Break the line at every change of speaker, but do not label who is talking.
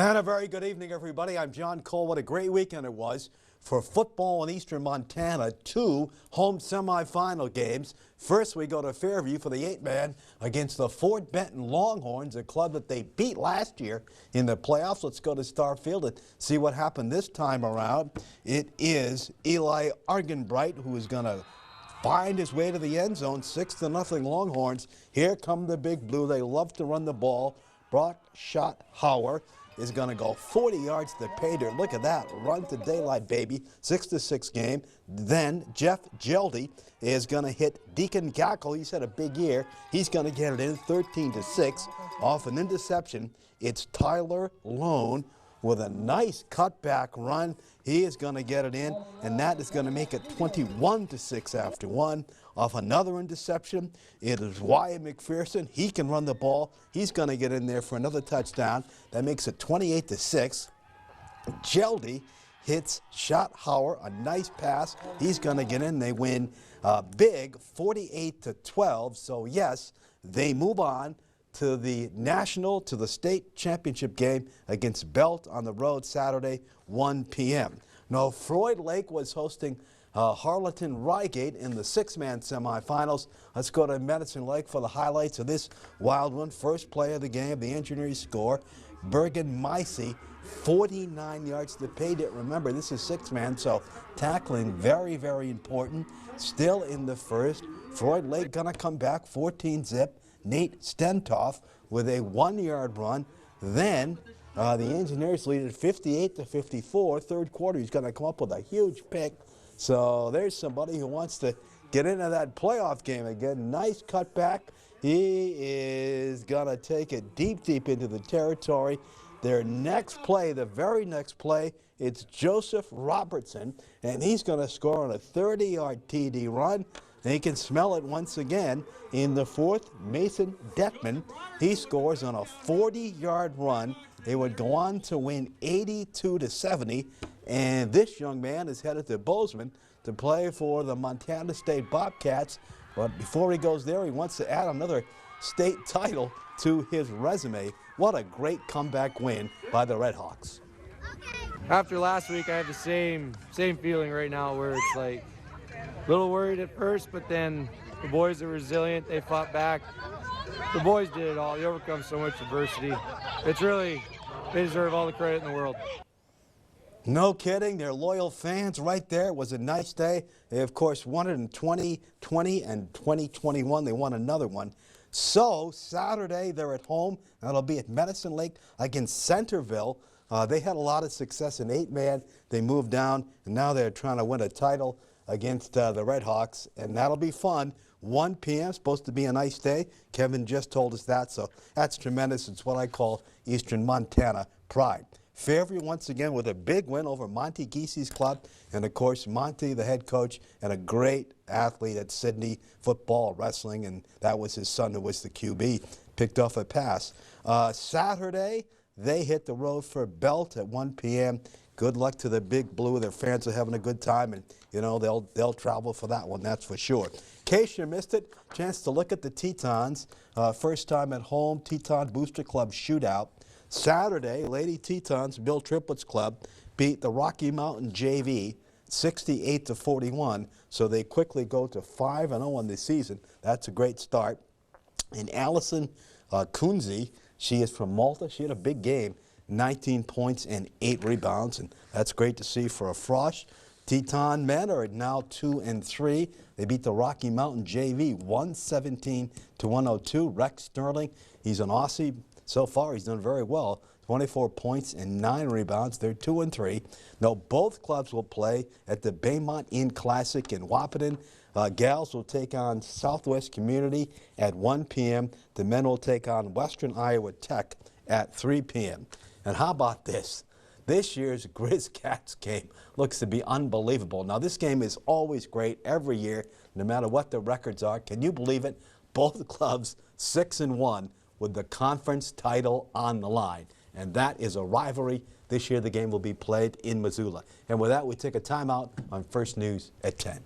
And a very good evening, everybody. I'm John Cole. What a great weekend it was for football in eastern Montana. 2 home semifinal games. First, we go to Fairview for the 8-man against the Fort Benton Longhorns, a club that they beat last year in the playoffs. Let's go to Starfield and see what happened this time around. It is Eli Argenbright who is going to find his way to the end zone. 6-0 Longhorns. Here come the Big Blue. They love to run the ball. Brock Schotthauer is going to go 40 yards to pay dirt. Look at that. Run to daylight, baby. 6-6 game. Then Jeff Geldy is going to hit Deacon Gackle. He's had a big year. He's going to get it in 13-6 off an interception. It's Tyler Lone with a nice cutback run. He is going to get it in, and that is going to make it 21-6 after one. Off another interception, it is Wyatt McPherson. He can run the ball. He's going to get in there for another touchdown. That makes it 28-6. Geldy hits Schotthauer, a nice pass. He's going to get in. They win big, 48-12. So, yes, they move on to the state championship game against Belt on the road Saturday, 1 p.m. Now, Floyd Lake was hosting Harleton Reigate in the 6-man semifinals. Let's go to Medicine Lake for the highlights of this wild one. First play of the game, the engineers score. Bergen Meisey, 49 yards to pay dirt. Remember, this is 6-man, so tackling very, very important. Still in the first. Floyd Lake gonna come back 14-zip. Nate Stentoff with a 1-yard run. Then the engineers lead it 58-54. Third quarter, he's gonna come up with a huge pick. So there's somebody who wants to get into that playoff game again. Nice cutback. He is going to take it deep, deep into the territory. Their next play, the very next play, it's Joseph Robertson, and he's going to score on a 30-yard TD run. And you can smell it once again in the fourth. Mason Detman, he scores on a 40-yard run. They would go on to win 82-70. And this young man is headed to Bozeman to play for the Montana State Bobcats. But before he goes there, he wants to add another state title to his resume. What a great comeback win by the Redhawks.
After last week, I have the same feeling right now where it's like a little worried at first, but then the boys are resilient. They fought back. The boys did it all. They overcome so much adversity. They deserve all the credit in the world.
No kidding. They're loyal fans right there. It was a nice day. They, of course, won it in 2020 and 2021. They won another one. So Saturday, they're at home. That'll be at Medicine Lake against Centerville. They had a lot of success in 8-man. They moved down, and now they're trying to win a title against the Redhawks, and that'll be fun. 1 p.m. Supposed to be a nice day. Kevin just told us that, so that's tremendous. It's what I call Eastern Montana pride. Fairview once again with a big win over Monty Giesi's club, and of course Monty, the head coach, and a great athlete at Sydney football, wrestling, and that was his son who was the QB, picked off a pass. Saturday, they hit the road for Belt at 1 p.m. Good luck to the Big Blue. Their fans are having a good time, and you know they'll travel for that one, that's for sure. In case you missed it, chance to look at the Tetons. First time at home, Teton Booster Club shootout. Saturday, Lady Tetons, Bill Triplets Club, beat the Rocky Mountain JV 68-41, so they quickly go to 5-0 on the season. That's a great start. And Allison Kunze, she is from Malta. She had a big game, 19 points and 8 rebounds, and that's great to see for a Frosh. Teton men are now 2-3. They beat the Rocky Mountain JV 117-102. Rex Sterling, he's an Aussie. So far, he's done very well. 24 points and 9 rebounds. They're 2-3. Now, both clubs will play at the Baymont Inn Classic in Wahpeton. Gals will take on Southwest Community at 1 p.m. The men will take on Western Iowa Tech at 3 p.m. And how about this? This year's Grizz-Cats game looks to be unbelievable. Now, this game is always great every year, no matter what the records are. Can you believe it? Both clubs 6-1 with the conference title on the line. And that is a rivalry. This year the game will be played in Missoula. And with that, we take a timeout on First News at 10.